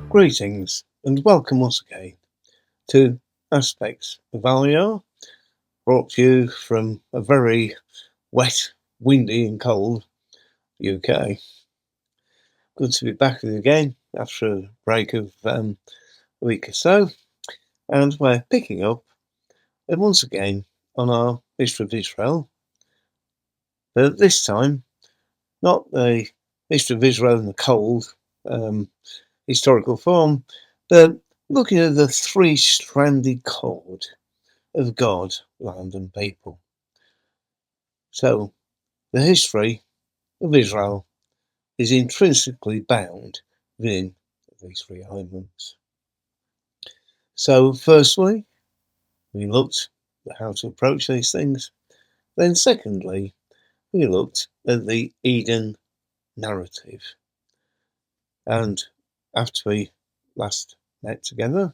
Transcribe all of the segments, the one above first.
Greetings and welcome once again to Aspects of Alio, brought to you from a very wet, windy and cold UK. Good to be back with you again after a break of a week or so, and we're picking up once again on our history of Israel, but this time not the history of Israel in the cold historical form, but looking at the three-stranded cord of God, land and people. So, the history of Israel is intrinsically bound within these three elements. So, firstly, we looked at how to approach these things. Then, secondly, we looked at the Eden narrative. And after we last met together,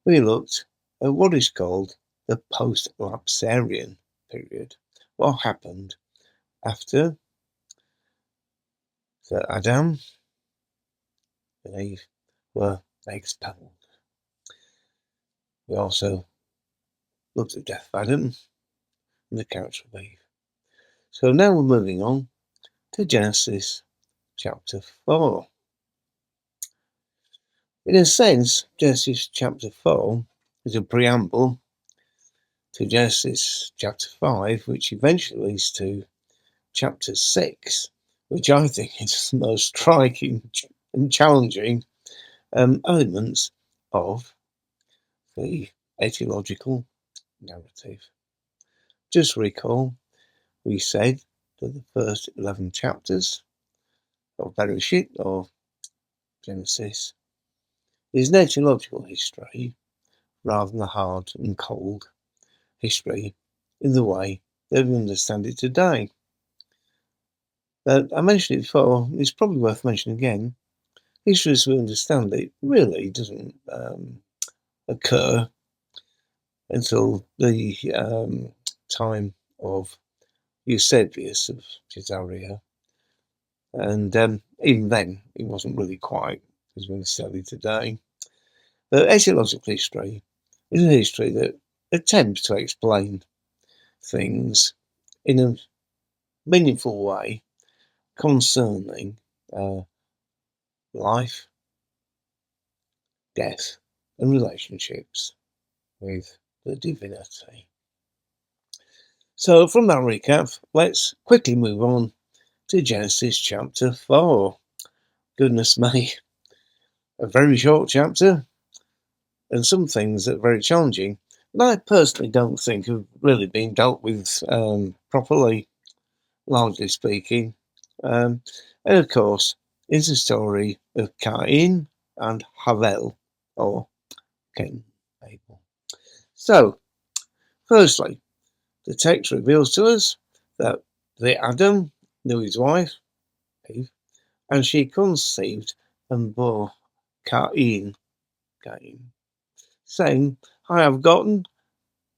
we looked at what is called the post-lapsarian period. What happened after Adam and Eve were expelled. We also looked at the death of Adam and the character of Eve. So now we're moving on to Genesis chapter 4. In a sense, Genesis chapter 4 is a preamble to Genesis chapter 5, which eventually leads to chapter 6, which I think is the most striking and challenging elements of the etiological narrative. Just recall, we said that the first 11 chapters of Bereshit, or Genesis, is an etiological history rather than a hard and cold history in the way that we understand it today. I mentioned it before, it's probably worth mentioning again. History as we understand it really doesn't occur until the time of Eusebius of Caesarea, and even then it wasn't really quite as we study today. But etiological history is a history that attempts to explain things in a meaningful way concerning life, death, and relationships with the divinity. So from that recap, let's quickly move on to Genesis chapter 4. Goodness me, a very short chapter, and some things that are very challenging, and I personally don't think have really been dealt with properly, largely speaking. And of course, is the story of Cain and Abel, or Cain, Abel. So, firstly, the text reveals to us that Adam knew his wife, Eve, and she conceived and bore Cain, saying, I have gotten,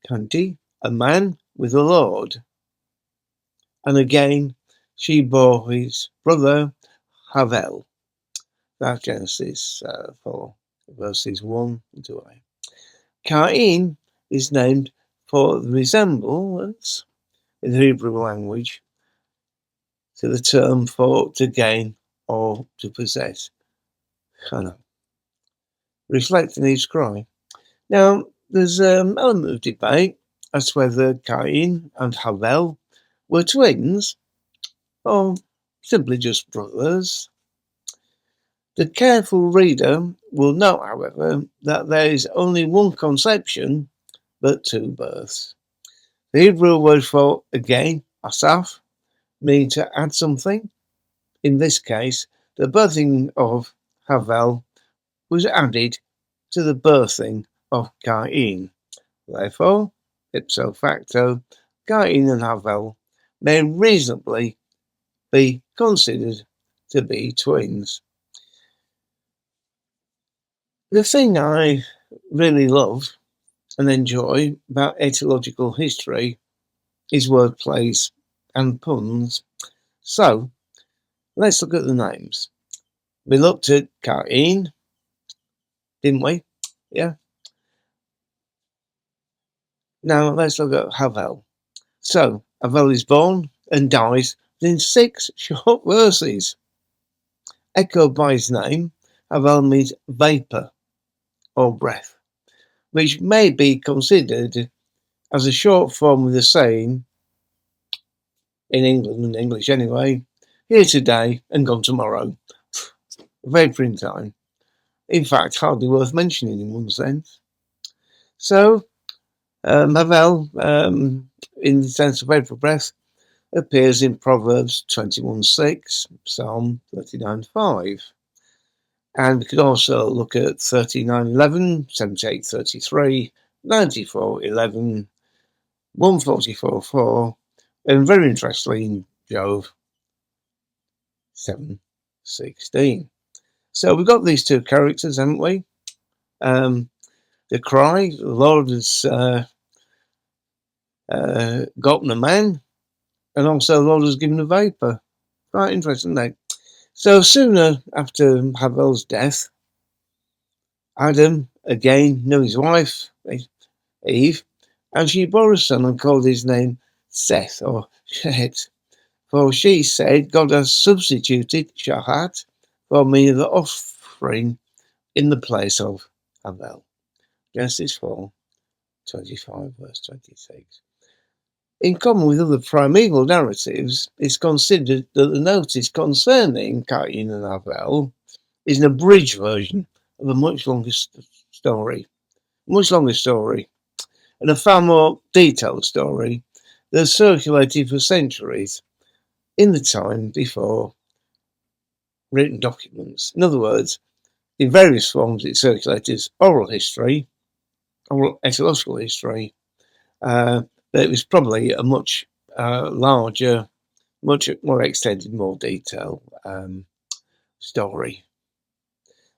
Canty, a man with the Lord. And again, she bore his brother Abel. That's Genesis 4, verses 1 to 8. Cain is named for the resemblance in the Hebrew language to the term for to gain or to possess. Hannah, reflecting his cry. Now, there's an element of debate as to whether Cain and Abel were twins or simply just brothers. The careful reader will note, however, that there is only one conception but two births. The Hebrew word for again, asaf, means to add something. In this case, the birthing of Havel was added to the birthing of Cain. Therefore, ipso facto, Cain and Havel may reasonably be considered to be twins. The thing I really love and enjoy about etymological history is wordplays and puns. So, let's look at the names. We looked at Cain, didn't we? Yeah. Now let's look at Havel. So, Havel is born and dies in 6 short verses. Echoed by his name, Havel means vapour or breath, which may be considered as a short form of the saying, in England, in English anyway, here today and gone tomorrow. Vapour in time. In fact, hardly worth mentioning in one sense. So, Havel, in the sense of vapour breath, appears in Proverbs 21:6, Psalm 39:5. And we could also look at 39:11, 78:33, 94:11, 144:4, and very interestingly in Job 7:16. So we've got these two characters, haven't we? The cry, the Lord has gotten a man, and also the Lord has given a vapour. Quite interesting, isn't it? So soon after Havel's death, Adam again knew his wife, Eve, and she bore a son and called his name Seth or Shet. For she said, God has substituted Shahat for me the offspring in the place of Havel. Genesis 4:25, verse 26. In common with other primeval narratives, it's considered that the notice concerning Cain and Abel is an abridged version of a much longer story, and a far more detailed story that circulated for centuries in the time before written documents. In other words, in various forms it circulated as oral history, oral etymological history, but it was probably a much larger, much more extended, more detailed story.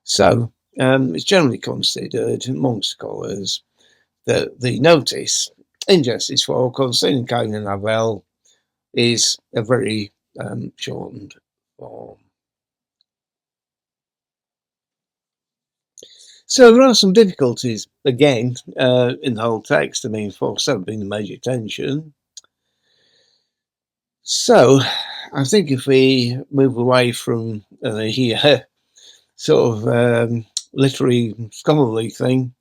So it's generally considered among scholars that the notice in Genesis 4 concerning Cain and Abel is a very shortened form. So there are some difficulties, again, in the whole text. I mean, 4:7 being the major tension. So I think if we move away from the sort of literary scholarly thing,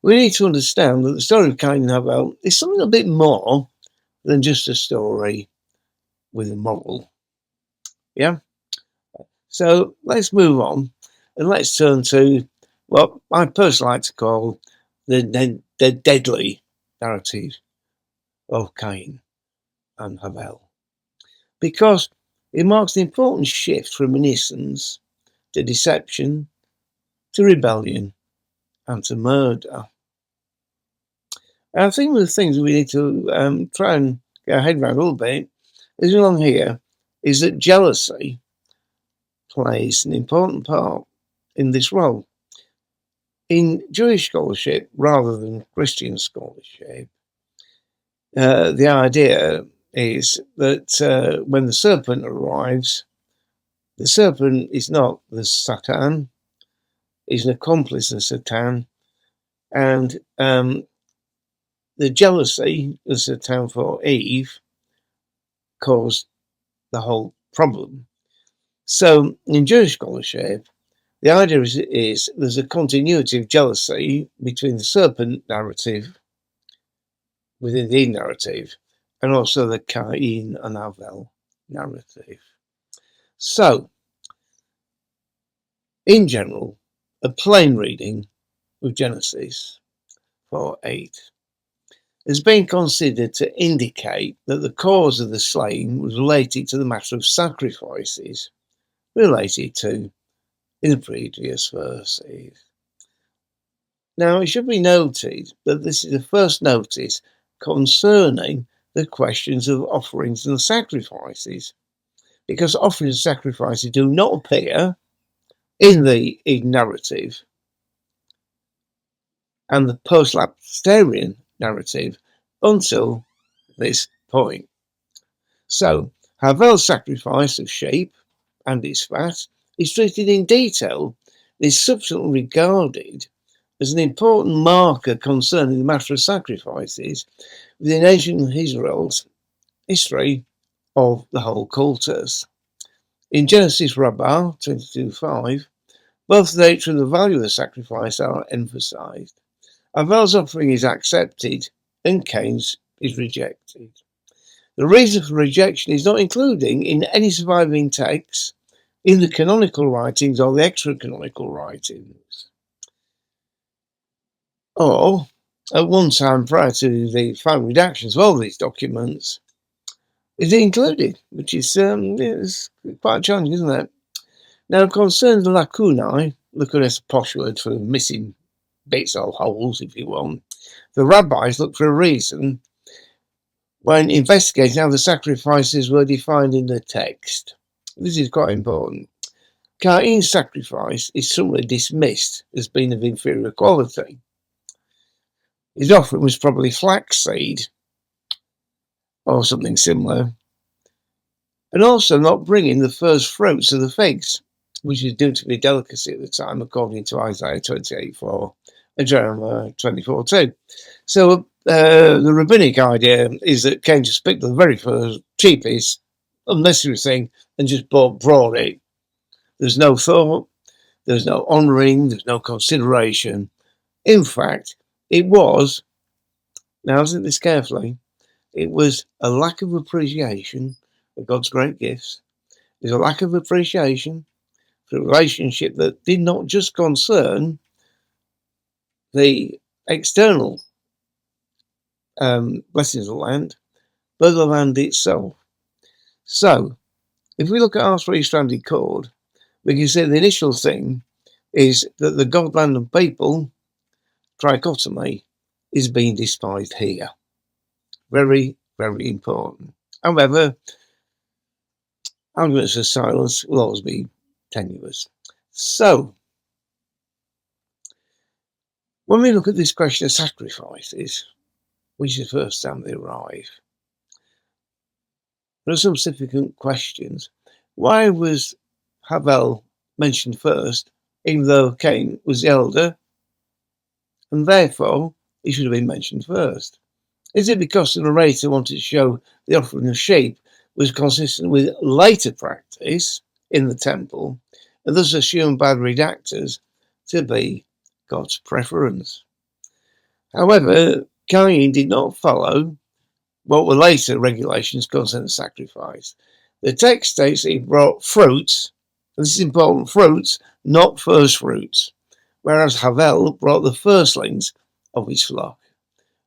we need to understand that the story of Cain and Abel is something a bit more than just a story with a moral. Yeah? So let's move on and let's turn to what I personally like to call the deadly narrative of Cain and Abel, because it marks an important shift from innocence to deception to rebellion and to murder. And I think one of the things we need to try and get our head around a little bit is along here is that jealousy plays an important part in this role. In Jewish scholarship, rather than Christian scholarship, the idea is that when the serpent arrives, the serpent is not the Satan, he's an accomplice of Satan, and the jealousy of Satan for Eve caused the whole problem. So in Jewish scholarship, the idea is there's a continuity of jealousy between the serpent narrative within the Eve narrative and also the Cain and Abel narrative. So, in general, a plain reading of Genesis 4:8 has been considered to indicate that the cause of the slaying was related to the matter of sacrifices related to in the previous verses. Now, it should be noted that this is the first notice concerning the questions of offerings and sacrifices, because offerings and sacrifices do not appear in the narrative and the post-lapsarian narrative until this point. So, Havel's sacrifice of sheep and its fat is treated in detail, is subsequently regarded as an important marker concerning the matter of sacrifices within ancient Israel's history of the whole cultus. In Genesis Rabbah 22:5, both the nature and the value of the sacrifice are emphasized. Abel's offering is accepted and Cain's is rejected. The reason for rejection is not included in any surviving texts in the canonical writings or the extra-canonical writings. Or, at one time prior to the final redactions of all these documents, is included, which is quite challenging, isn't it? Now, concerning the lacunae, lacuna is a posh word for missing bits or holes, if you want, the rabbis look for a reason when investigating how the sacrifices were defined in the text. This is quite important. Cain's sacrifice is somewhat dismissed as being of inferior quality. His offering was probably flaxseed or something similar, and also not bringing the first fruits of the figs, which is due to be a delicacy at the time, according to Isaiah 28:4 and Jeremiah 24:2. So the rabbinic idea is that Cain just picked the very first, cheapest, unnecessary thing and just brought it. There's no thought, there's no honouring, there's no consideration. In fact, it was, now listen to this carefully, it was a lack of appreciation of God's great gifts. There's a lack of appreciation for a relationship that did not just concern the external blessings of the land, but the land itself. So, if we look at our three-stranded cord, we can see the initial thing is that the God, land, and people trichotomy is being despised here. Very, very important. However, arguments of silence will always be tenuous. So, when we look at this question of sacrifices, which is the first time they arrive, there are some significant questions. Why was Abel mentioned first, even though Cain was the elder, and therefore he should have been mentioned first? Is it because the narrator wanted to show the offering of sheep was consistent with later practice in the temple, and thus assumed by the redactors to be God's preference? However, Cain did not follow what were later regulations concerning sacrifice. The text states that he brought fruits, and this is important, fruits, not first fruits, whereas Abel brought the firstlings of his flock.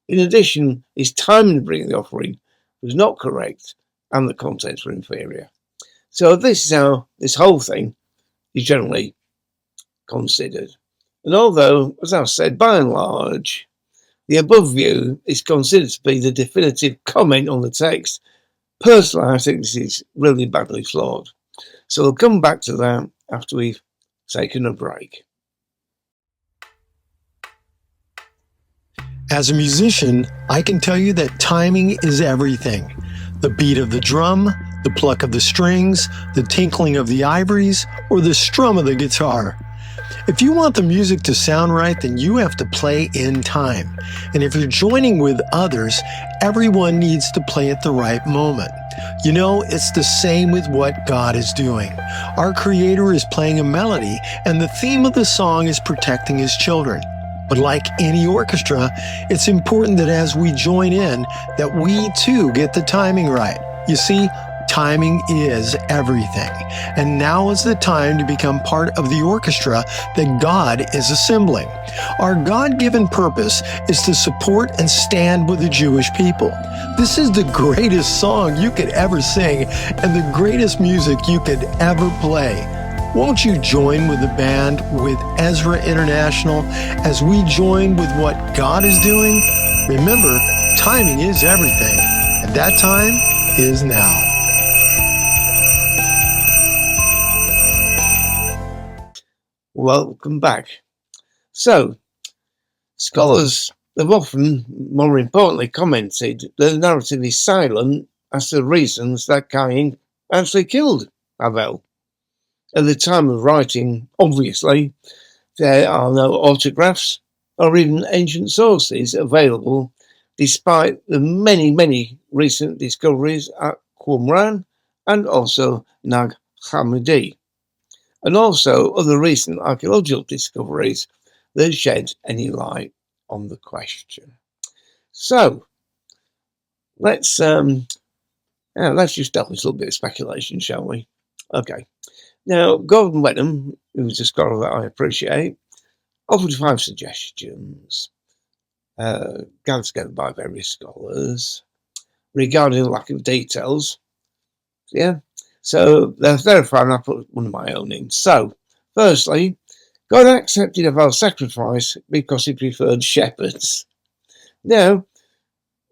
In addition, his timing of bringing the offering was not correct, and the contents were inferior. So this is how this whole thing is generally considered. And although, as I've said, by and large, the above view is considered to be the definitive comment on the text, personally, I think this is really badly flawed. So we'll come back to that after we've taken a break. As a musician, I can tell you that timing is everything. The beat of the drum, the pluck of the strings, the tinkling of the ivories, or the strum of the guitar. If you want the music to sound right, then you have to play in time. And if you're joining with others, everyone needs to play at the right moment. You know, it's the same with what God is doing. Our Creator is playing a melody, and the theme of the song is protecting His children. But like any orchestra, it's important that as we join in, that we too get the timing right. You see, timing is everything. And now is the time to become part of the orchestra that God is assembling. Our God-given purpose is to support and stand with the Jewish people. This is the greatest song you could ever sing and the greatest music you could ever play. Won't you join with the band, with Ezra International, as we join with what God is doing? Remember, timing is everything, and that time is now. Welcome back. So, scholars have often, more importantly, commented that the narrative is silent as to the reasons that Cain actually killed Abel. At the time of writing, obviously, there are no autographs or even ancient sources available, despite the many, many recent discoveries at Qumran and also Nag Hammadi, and also other recent archaeological discoveries that shed any light on the question. So, let's just delve into a little bit of speculation, shall we? Okay. Now, Gordon Wenham, who's a scholar that I appreciate, offered 5 suggestions gathered together by various scholars regarding the lack of details. Yeah, so they're verified, and I put one of my own in. So, firstly, God accepted Abel's sacrifice because He preferred shepherds. Now,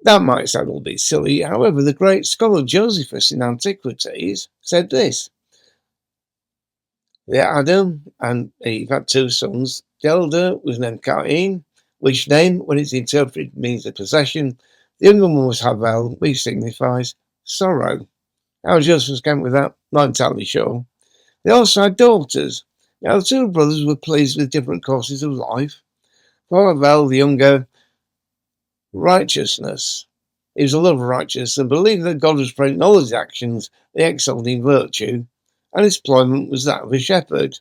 that might sound a little bit silly. However, the great scholar Josephus in Antiquities said this: Adam and Eve had 2 sons. The elder was named Cain, which name, when it's interpreted, means a possession. The younger one was Abel, which signifies sorrow. How Josephus came with that, not entirely sure. They also had daughters. Now, the 2 brothers were pleased with different courses of life. For Abel, the younger, righteousness. He was a lover of righteousness and believed that God was present in all his actions. They excelled in virtue, and his employment was that of a shepherd.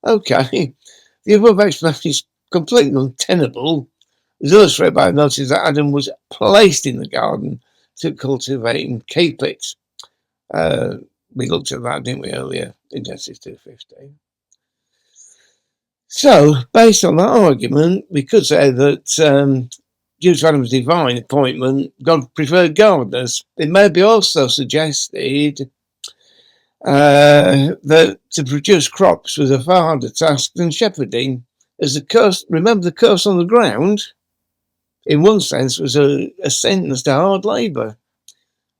Okay, the above explanation is completely untenable. It's illustrated by notice that Adam was placed in the garden to cultivate and keep it. We looked at that, didn't we, earlier in Genesis 2:15. So, based on that argument, we could say that due to Adam's divine appointment, God preferred gardeners. It may be also suggested that to produce crops was a far harder task than shepherding, as the curse, remember the curse on the ground, in one sense, was a sentence to hard labour.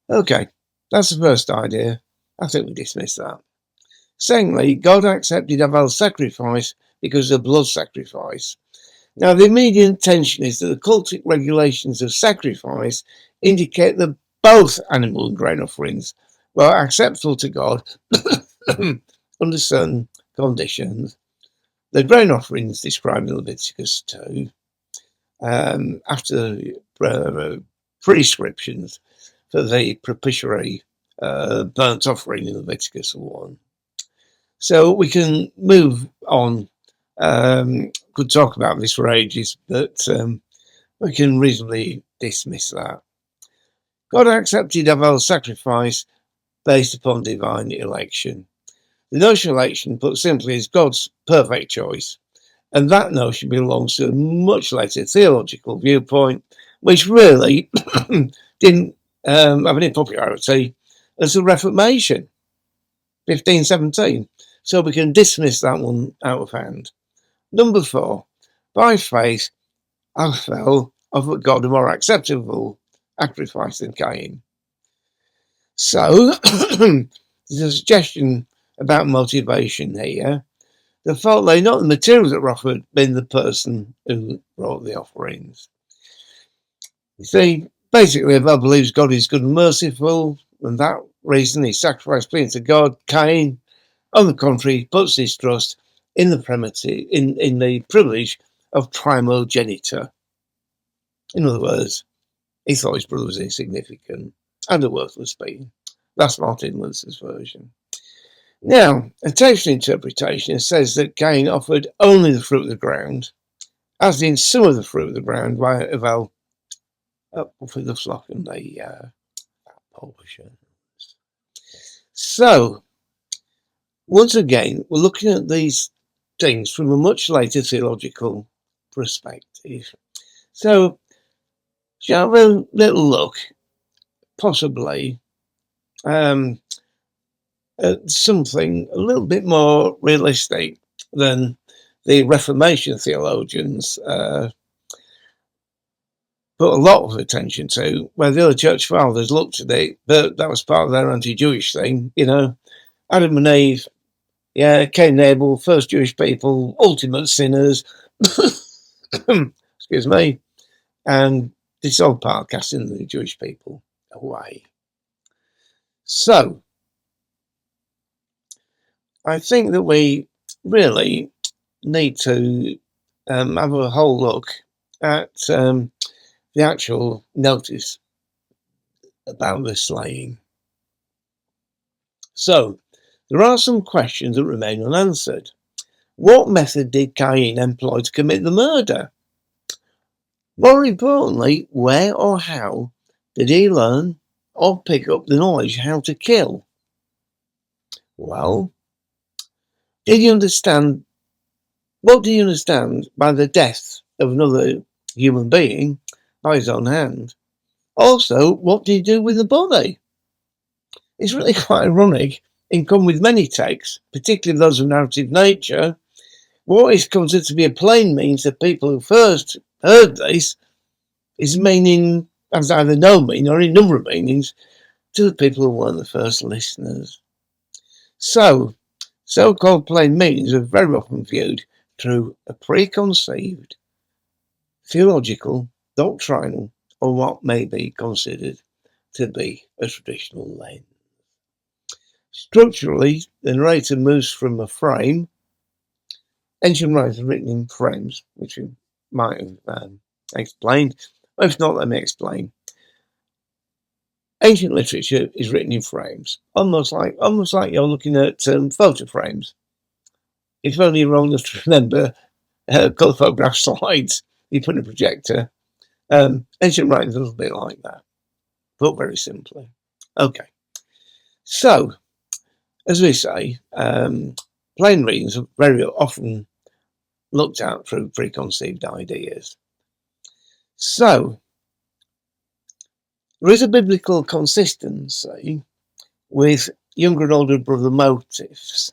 Okay, that's the first idea. I think we dismiss that. Secondly, God accepted Abel's sacrifice because of blood sacrifice. Now, the immediate intention is that the cultic regulations of sacrifice indicate that both animal and grain offerings were acceptable to God under certain conditions. The grain offerings described in Leviticus 2, after prescriptions for the propitiatory burnt offering in Leviticus 1. So we can move on. Could talk about this for ages, but we can reasonably dismiss that. God accepted Abel's sacrifice based upon divine election. The notion of election, put simply, is God's perfect choice, and that notion belongs to a much later theological viewpoint, which really didn't have any popularity as the Reformation, 1517. So we can dismiss that one out of hand. Number 4, by faith, Abel offered God a more acceptable sacrifice than Cain. So, there's a suggestion about motivation here. The fault lay not in the materials that were offered, but in the person who brought the offerings. You see, basically, Abel believes God is good and merciful, and that reason he sacrificed pleasing to God. Cain, on the contrary, puts his trust in the privilege of primogeniture. In other words, he thought his brother was insignificant and a worthless being. That's Martin Luther's version. Now, a textual interpretation says that Cain offered only the fruit of the ground, as in some of the fruit of the ground, while Abel offered the flock and the portions. So, once again, we're looking at these things from a much later theological perspective. So, shall we have a little look, possibly, at something a little bit more realistic than the Reformation theologians put a lot of attention to, where the other church fathers looked at it, but that was part of their anti-Jewish thing, Adam and Eve, Cain and Abel, first Jewish people, ultimate sinners, excuse me, and this old part of casting the Jewish people away. So, I think that we really need to have a whole look at the actual notice about the slaying. So, there are some questions that remain unanswered. What method did Cain employ to commit the murder? More importantly, where or how did he learn or pick up the knowledge how to kill? Well, what do you understand by the death of another human being by his own hand? Also, what did he do with the body? It's really quite ironic, in common with many texts, particularly those of narrative nature, what is considered to be a plain means that people who first heard this is meaning, as either no meaning or a number of meanings, to the people who weren't the first listeners. So-called plain meanings are very often viewed through a preconceived, theological, doctrinal, or what may be considered to be a traditional lens. Structurally, the narrator moves from a frame. Ancient writers are written in frames, which we might have explained. If not, let me explain. Ancient literature is written in frames, almost like you're looking at photo frames. If only you're old enough to remember colour photograph slides you put in a projector. Ancient writing is a little bit like that, put very simply. Okay, so as we say, plain readings are very often looked at through preconceived ideas. So there is a biblical consistency with younger and older brother motives.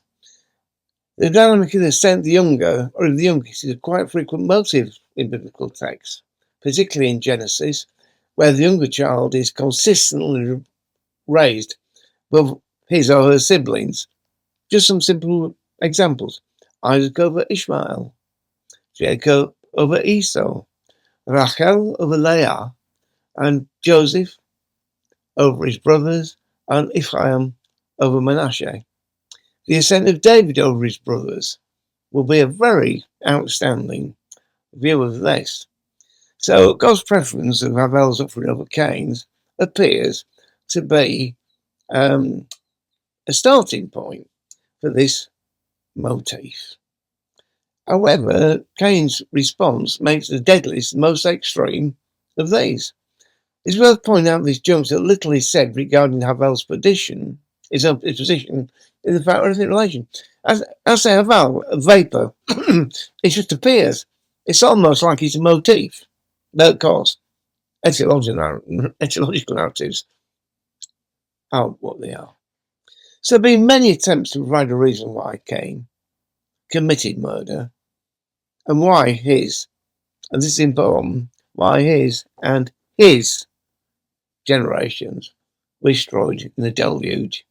The dynamic of the sent the younger, or the youngest, is a quite frequent motive in biblical texts, particularly in Genesis, where the younger child is consistently raised above his or her siblings. Just some simple examples. Isaac over Ishmael, Jacob over Esau, Rachel over Leah, and Joseph over his brothers, and Ephraim over Manasseh. The ascent of David over his brothers will be a very outstanding view of this. So God's preference of Abel's offering over Cain's appears to be a starting point for this motif. However, Cain's response makes the deadliest, most extreme of these. It's worth pointing out this juncture that little is said regarding Abel's position, his position in the fact-related relation. As I say, Abel, a vapour, it just appears. It's almost like it's a motif. But of course, etymological narratives are what they are. So there have been many attempts to provide a reason why Cain committed murder, and why his, and this is important, why his and his generations were destroyed in the deluge,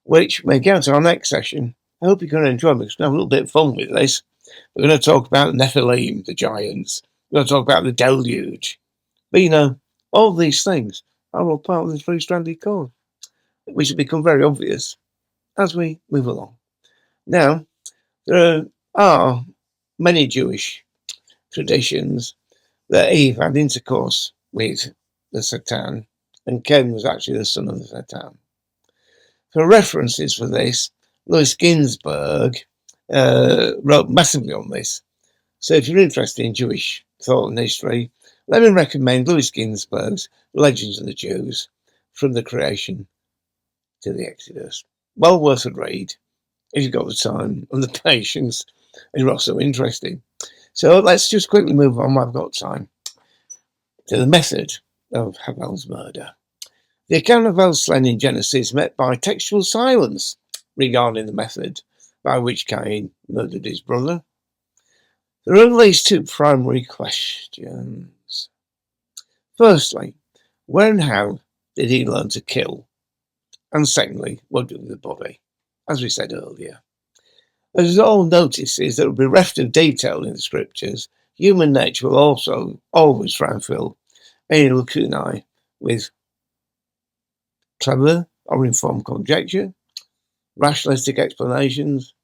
which may go to our next session. I hope you're going to enjoy it, because we're going to have a little bit of fun with this. We're going to talk about Nephilim, the giants. We're going to talk about the deluge. But all these things are all part of the three-stranded cord, which will become very obvious as we move along. Now, there are many Jewish traditions that Eve had intercourse with the Satan, and Cain was actually the son of the Satan. For references for this, Louis Ginsburg wrote massively on this. So if you're interested in Jewish thought and history, let me recommend Louis Ginsburg's Legends of the Jews, from the creation to the Exodus. Well worth a read if you've got the time and the patience, and you're also interested. So let's just quickly move on, I've got time, to the method of Abel's murder. The account of Abel's slaying in Genesis met by textual silence regarding the method by which Cain murdered his brother. There are at least two primary questions. Firstly, where and how did he learn to kill? And secondly, what did with the body? As we said earlier, as all notices that will be bereft of detail in the scriptures, human nature will also always try and fill any lacunae with clever or informed conjecture, rationalistic explanations,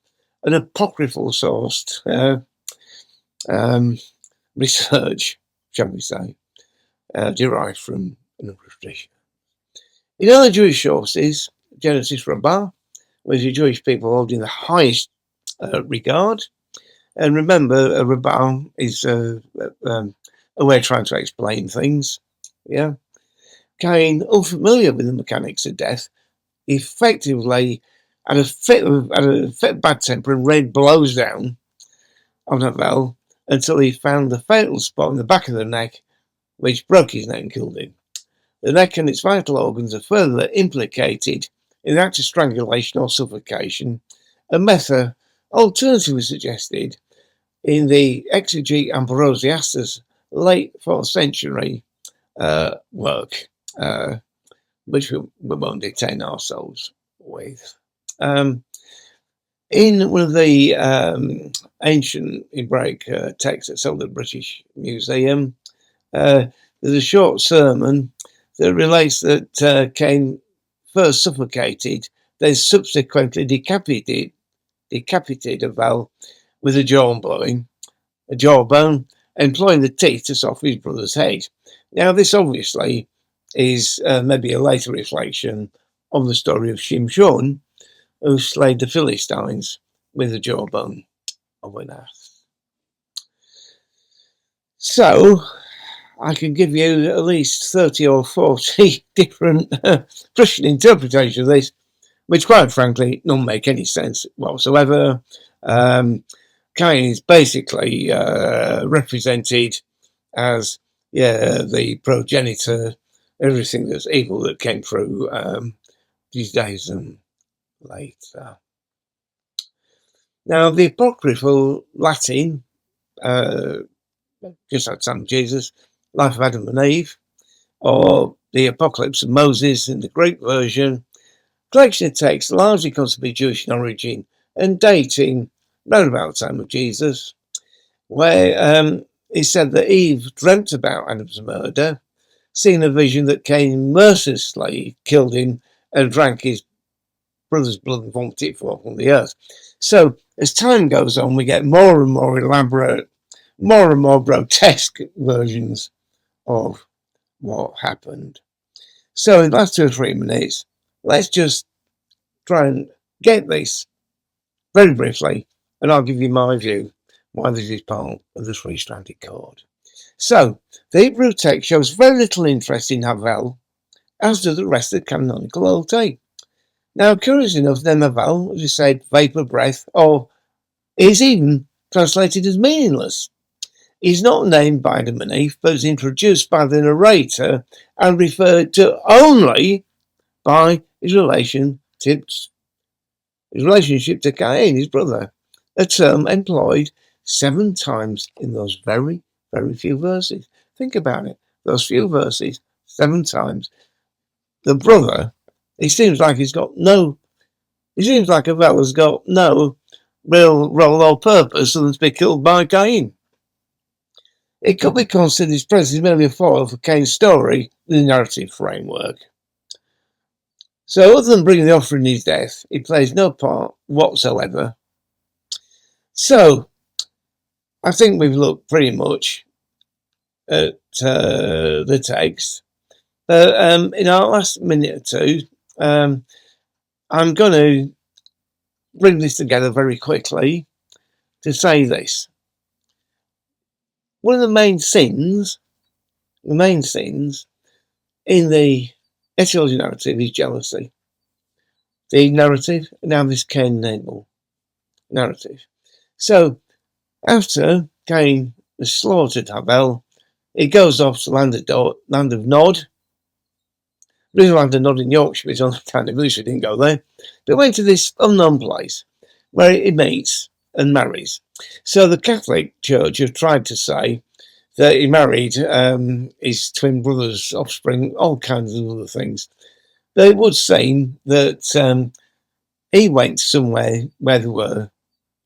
and apocryphal sourced research, shall we say, derived from a number of traditions. In other Jewish sources, Genesis Rabbah, which the Jewish people hold in the highest regard. And remember, a Rabbah is a way of trying to explain things. Yeah. Cain, unfamiliar with the mechanics of death, effectively had a fit of bad temper and rained blows down on Abel until he found the fatal spot in the back of the neck, which broke his neck and killed him. The neck and its vital organs are further implicated in the act of strangulation or suffocation, a method alternatively suggested in the exegete Ambrosius's late 4th century work, which we won't detain ourselves with. In one of the ancient Hebraic texts that's held at the British Museum, there's a short sermon that relates that Cain first suffocated, then subsequently decapitated Abel with a jawbone, employing the teeth to soft his brother's head. Now, this obviously is maybe a later reflection on the story of Shimshon, who slayed the Philistines with the jawbone of an ass. So, I can give you at least 30 or 40 different Christian interpretations of this, which quite frankly don't make any sense whatsoever. Cain is basically represented as the progenitor, everything that's evil that came through these days and later. Now, the apocryphal Latin, just like Son of Jesus, Life of Adam and Eve, or the Apocalypse of Moses in the Greek version, collection of texts largely considered to be Jewish in origin and dating around about the time of Jesus, where he said that Eve dreamt about Adam's murder, seeing a vision that Cain mercilessly killed him and drank his brother's blood and vomited it forth on the earth. So as time goes on, we get more and more elaborate, more and more grotesque versions of what happened. So in the last 2 or 3 minutes, let's just try and get this very briefly, and I'll give you my view why this is part of the three-stranded cord. So, the Hebrew text shows very little interest in Havel, as do the rest of the canonical Old Testament. Now, curious enough, then Havel, as we said, vapor, breath, or is even translated as meaningless. He's not named by Adam and Eve, but is introduced by the narrator and referred to only by his relationship to Cain, his brother, a term employed 7 times in those very, very few verses. Think about it. Those few verses, 7 times. The brother, it seems like Abel has got no real role or purpose other than to be killed by Cain. It could be considered his presence is merely a foil for Cain's story in the narrative framework. So other than bringing the offering in his death, he plays no part whatsoever. So, I think we've looked pretty much at the text. In our last minute or two, I'm going to bring this together very quickly to say this. One of the main sins in the etiology narrative is jealousy. The narrative, now this Cain and Abel narrative. So, after Cain has slaughtered Abel, he goes off to land of Nod. There's a land of Nod in Yorkshire, it's on the town of Lucia, didn't go there. But went to this unknown place where he meets and marries. So the Catholic Church have tried to say that he married his twin brother's offspring, all kinds of other things. But it would seem that he went somewhere where there were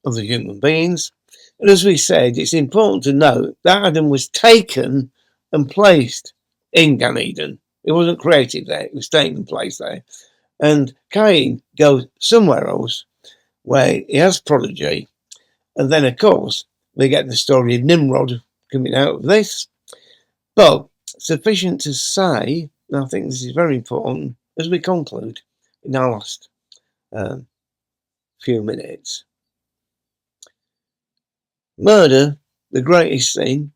other human beings. And as we said, it's important to note that Adam was taken and placed in Gan Eden. It wasn't created there, it was taken and placed there. And Cain goes somewhere else where he has prodigy. And then, of course, we get the story of Nimrod coming out of this. But sufficient to say, and I think this is very important as we conclude in our last few minutes. Murder, the greatest sin,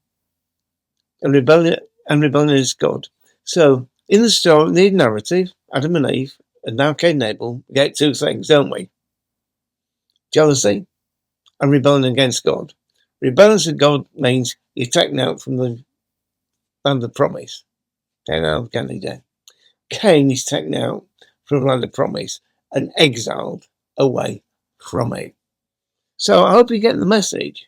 and rebellion against God. So, in the story, the narrative, Adam and Eve, and now Cain and Abel, we get two things, don't we? Jealousy and rebellion against God. Rebellion against God means you're taken out from the land of promise. Taken out of Gan Eden. Cain is taken out from the land of promise and exiled away from it. So I hope you get the message.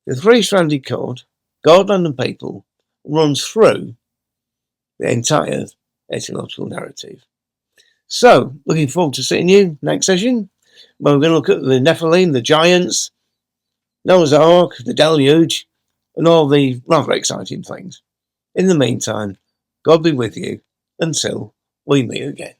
The three-stranded cord, God, land and people, runs through the entire etiological narrative. So, looking forward to seeing you next session. Where we're going to look at the Nephilim, the giants, Noah's Ark, the deluge, and all the rather exciting things. In the meantime, God be with you until we meet again.